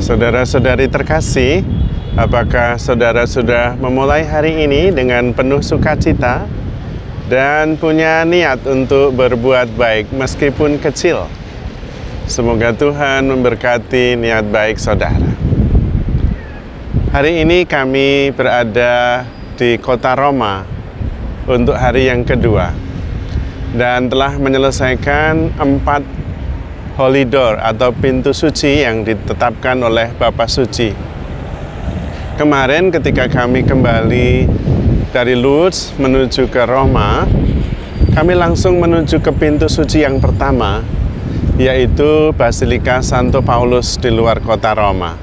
Saudara-saudari terkasih, apakah saudara sudah memulai hari ini dengan penuh sukacita dan punya niat untuk berbuat baik meskipun kecil? Semoga Tuhan memberkati niat baik saudara. Hari ini kami berada di kota Roma untuk hari yang kedua dan telah menyelesaikan 4 Holy Door atau pintu suci yang ditetapkan oleh Bapa Suci. Kemarin ketika kami kembali dari Lourdes menuju ke Roma, kami langsung menuju ke pintu suci yang pertama, yaitu Basilika Santo Paulus di luar kota Roma.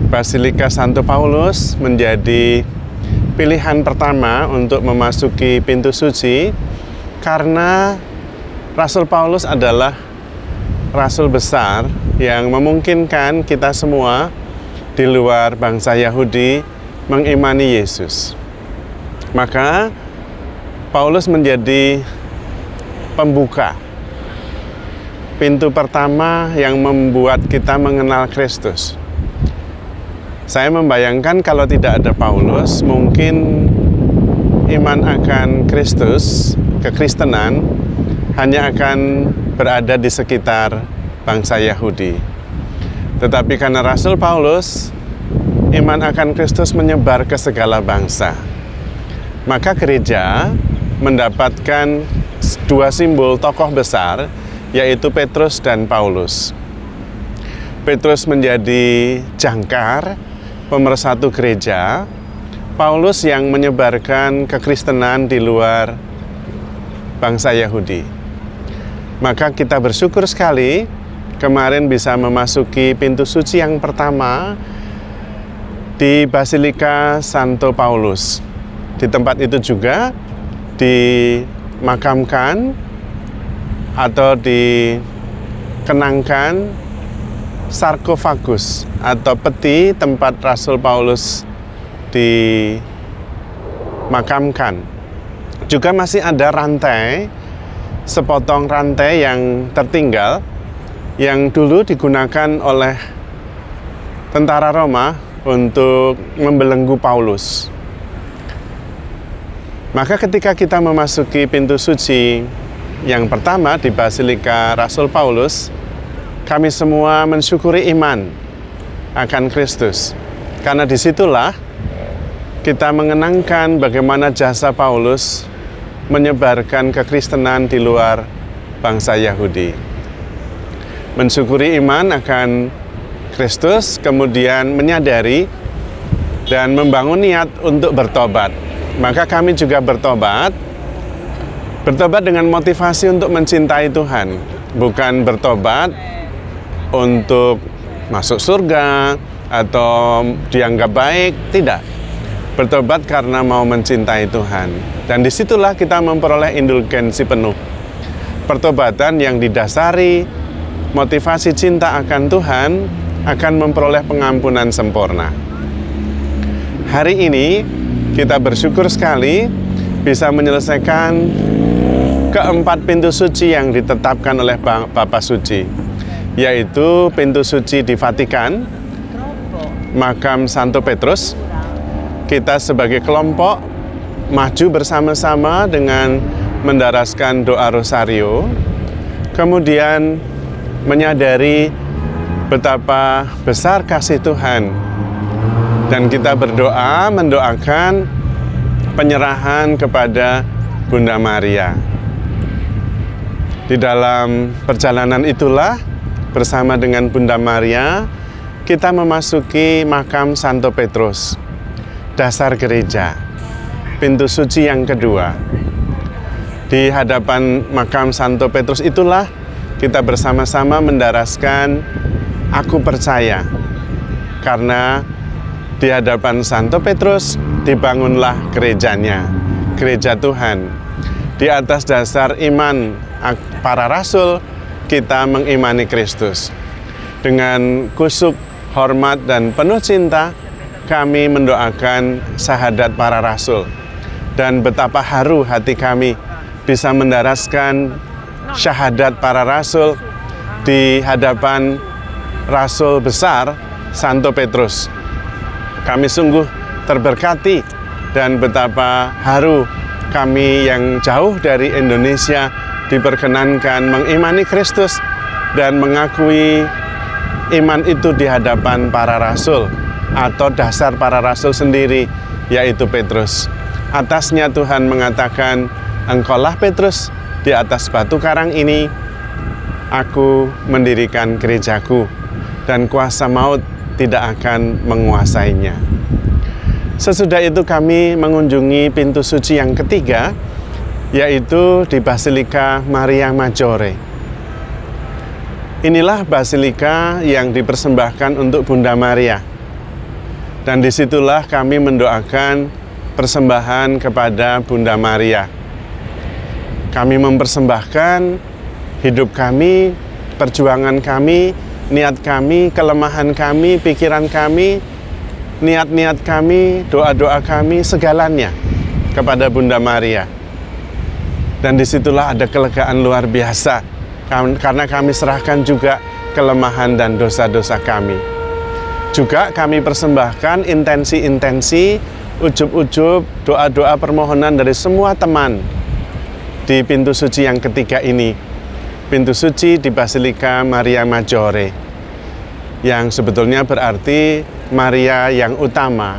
Basilika Santo Paulus menjadi pilihan pertama untuk memasuki pintu suci karena Rasul Paulus adalah rasul besar yang memungkinkan kita semua di luar bangsa Yahudi mengimani Yesus. Maka Paulus menjadi pembuka, pintu pertama yang membuat kita mengenal Kristus. Saya membayangkan kalau tidak ada Paulus, mungkin iman akan Kristus, kekristenan, hanya akan berada di sekitar bangsa Yahudi. Tetapi karena Rasul Paulus, iman akan Kristus menyebar ke segala bangsa. Maka gereja mendapatkan 2 simbol tokoh besar, yaitu Petrus dan Paulus. Petrus menjadi jangkar pemersatu gereja, Paulus yang menyebarkan kekristenan di luar bangsa Yahudi. Maka kita bersyukur sekali kemarin bisa memasuki pintu suci yang pertama di Basilika Santo Paulus. Di tempat itu juga dimakamkan atau dikenangkan sarkofagus atau peti tempat Rasul Paulus dimakamkan. Juga masih ada rantai, sepotong rantai yang tertinggal yang dulu digunakan oleh tentara Roma untuk membelenggu Paulus. Maka ketika kita memasuki pintu suci yang pertama di Basilika Rasul Paulus, kami semua mensyukuri iman akan Kristus. Karena disitulah kita mengenangkan bagaimana jasa Paulus menyebarkan kekristenan di luar bangsa Yahudi. Mensyukuri iman akan Kristus, kemudian menyadari dan membangun niat untuk bertobat. Maka kami juga bertobat dengan motivasi untuk mencintai Tuhan. Bukan bertobat untuk masuk surga atau dianggap baik, tidak. Bertobat karena mau mencintai Tuhan. Dan disitulah kita memperoleh indulgensi penuh. Pertobatan yang didasari motivasi cinta akan Tuhan akan memperoleh pengampunan sempurna. Hari ini kita bersyukur sekali bisa menyelesaikan keempat pintu suci yang ditetapkan oleh Bapa Suci, yaitu pintu suci di Vatikan, makam Santo Petrus. Kita sebagai kelompok maju bersama-sama dengan mendaraskan doa rosario, kemudian menyadari betapa besar kasih Tuhan, dan kita berdoa mendoakan penyerahan kepada Bunda Maria. Di dalam perjalanan itulah bersama dengan Bunda Maria kita memasuki makam Santo Petrus, dasar gereja, pintu suci yang kedua. Di hadapan makam Santo Petrus itulah kita bersama-sama mendaraskan aku percaya. Karena di hadapan Santo Petrus dibangunlah gerejanya, gereja Tuhan. Di atas dasar iman para rasul, kita mengimani Kristus. Dengan kusuk, hormat, dan penuh cinta, kami mendoakan syahadat para rasul. Dan betapa haru hati kami bisa mendaraskan syahadat para rasul di hadapan Rasul besar Santo Petrus. Kami sungguh terberkati dan betapa haru kami yang jauh dari Indonesia diperkenankan mengimani Kristus dan mengakui iman itu di hadapan para rasul atau dasar para rasul sendiri, yaitu Petrus. Atasnya Tuhan mengatakan, engkaulah Petrus, di atas batu karang ini aku mendirikan gerejaku, dan kuasa maut tidak akan menguasainya. Sesudah itu kami mengunjungi pintu suci yang ketiga, yaitu di Basilika Maria Maggiore. Inilah basilika yang dipersembahkan untuk Bunda Maria. Dan disitulah kami mendoakan persembahan kepada Bunda Maria. Kami mempersembahkan hidup kami, perjuangan kami, niat kami, kelemahan kami, pikiran kami, niat-niat kami, doa-doa kami, segalanya kepada Bunda Maria. Dan disitulah ada kelegaan luar biasa, karena kami serahkan juga kelemahan dan dosa-dosa kami. Juga kami persembahkan intensi-intensi, ujub-ujub, doa-doa permohonan dari semua teman di pintu suci yang ketiga ini. Pintu suci di Basilika Maria Maggiore, yang sebetulnya berarti Maria yang utama,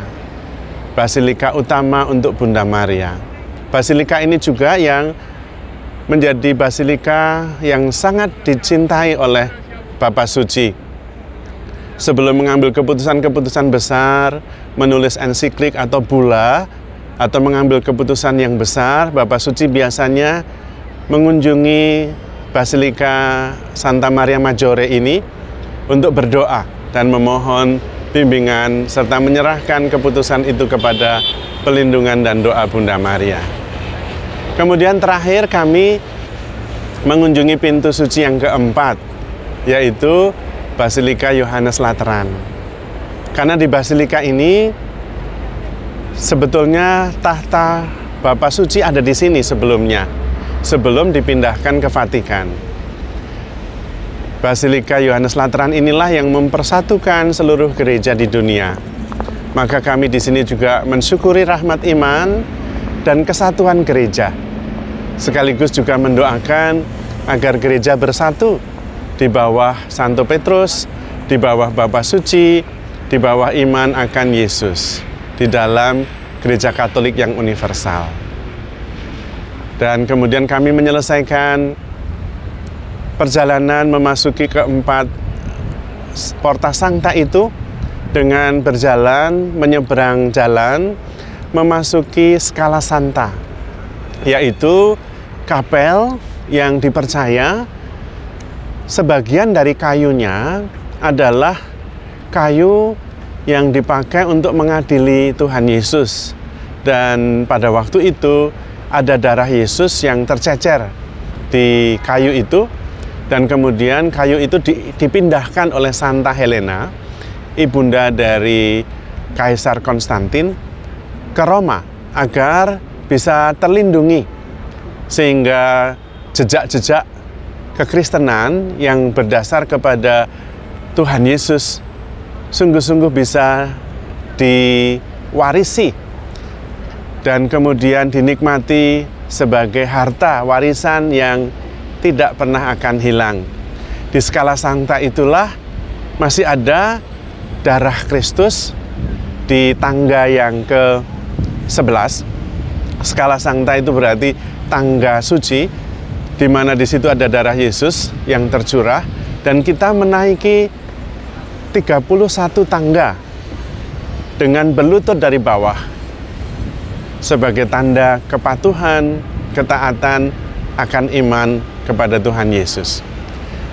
basilika utama untuk Bunda Maria. Basilika ini juga yang menjadi basilika yang sangat dicintai oleh Bapa Suci. Sebelum mengambil keputusan-keputusan besar, menulis ensiklik atau bula, atau mengambil keputusan yang besar, Bapa Suci biasanya mengunjungi Basilika Santa Maria Maggiore ini untuk berdoa dan memohon bimbingan serta menyerahkan keputusan itu kepada pelindungan dan doa Bunda Maria. Kemudian terakhir kami mengunjungi pintu suci yang keempat, yaitu Basilika Yohanes Lateran. Karena di basilika ini sebetulnya tahta Bapa Suci ada di sini sebelumnya, sebelum dipindahkan ke Vatikan. Basilika Yohanes Lateran inilah yang mempersatukan seluruh gereja di dunia. Maka kami di sini juga mensyukuri rahmat iman dan kesatuan gereja. Sekaligus juga mendoakan agar gereja bersatu di bawah Santo Petrus, di bawah Bapa Suci, di bawah iman akan Yesus, di dalam gereja Katolik yang universal. Dan kemudian kami menyelesaikan perjalanan memasuki keempat Porta Sancta itu dengan berjalan, menyeberang jalan, memasuki Scala Santa, yaitu kapel yang dipercaya sebagian dari kayunya adalah kayu yang dipakai untuk mengadili Tuhan Yesus. Dan pada waktu itu ada darah Yesus yang tercecer di kayu itu, dan kemudian kayu itu dipindahkan oleh Santa Helena, ibunda dari Kaisar Konstantin, ke Roma agar bisa terlindungi, sehingga jejak-jejak kekristenan yang berdasar kepada Tuhan Yesus sungguh-sungguh bisa diwarisi dan kemudian dinikmati sebagai harta warisan yang tidak pernah akan hilang. Di Scala Santa itulah masih ada darah Kristus di tangga yang ke-11. Scala Santa itu berarti tangga suci, di mana di situ ada darah Yesus yang tercurah, dan kita menaiki 31 tangga dengan berlutut dari bawah sebagai tanda kepatuhan, ketaatan akan iman kepada Tuhan Yesus.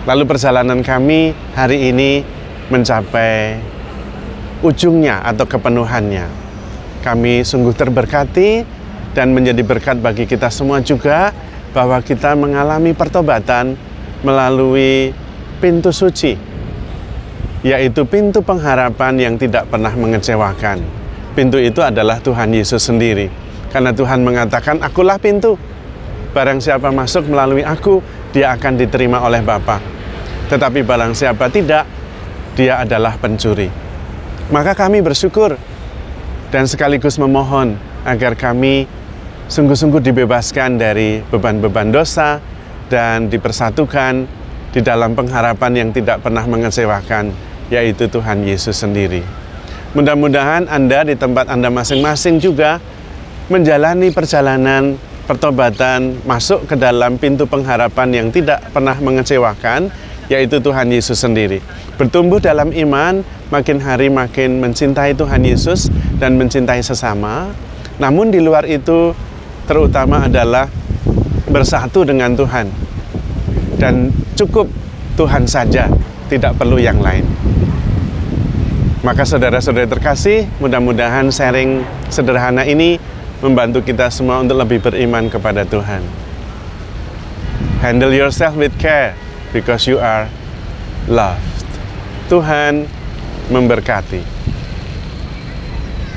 Lalu perjalanan kami hari ini mencapai ujungnya atau kepenuhannya. Kami sungguh terberkati dan menjadi berkat bagi kita semua juga, bahwa kita mengalami pertobatan melalui pintu suci, yaitu pintu pengharapan yang tidak pernah mengecewakan. Pintu itu adalah Tuhan Yesus sendiri. Karena Tuhan mengatakan, akulah pintu. Barang siapa masuk melalui aku, dia akan diterima oleh Bapa. Tetapi barang siapa tidak, dia adalah pencuri. Maka kami bersyukur dan sekaligus memohon agar kami sungguh-sungguh dibebaskan dari beban-beban dosa dan dipersatukan di dalam pengharapan yang tidak pernah mengecewakan, yaitu Tuhan Yesus sendiri. Mudah-mudahan Anda di tempat Anda masing-masing juga menjalani perjalanan pertobatan masuk ke dalam pintu pengharapan yang tidak pernah mengecewakan, yaitu Tuhan Yesus sendiri. Bertumbuh dalam iman, makin hari makin mencintai Tuhan Yesus dan mencintai sesama. Namun di luar itu terutama adalah bersatu dengan Tuhan. Dan cukup Tuhan saja, tidak perlu yang lain. Maka saudara-saudara terkasih, mudah-mudahan sharing sederhana ini membantu kita semua untuk lebih beriman kepada Tuhan. Handle yourself with care because you are loved. Tuhan memberkati.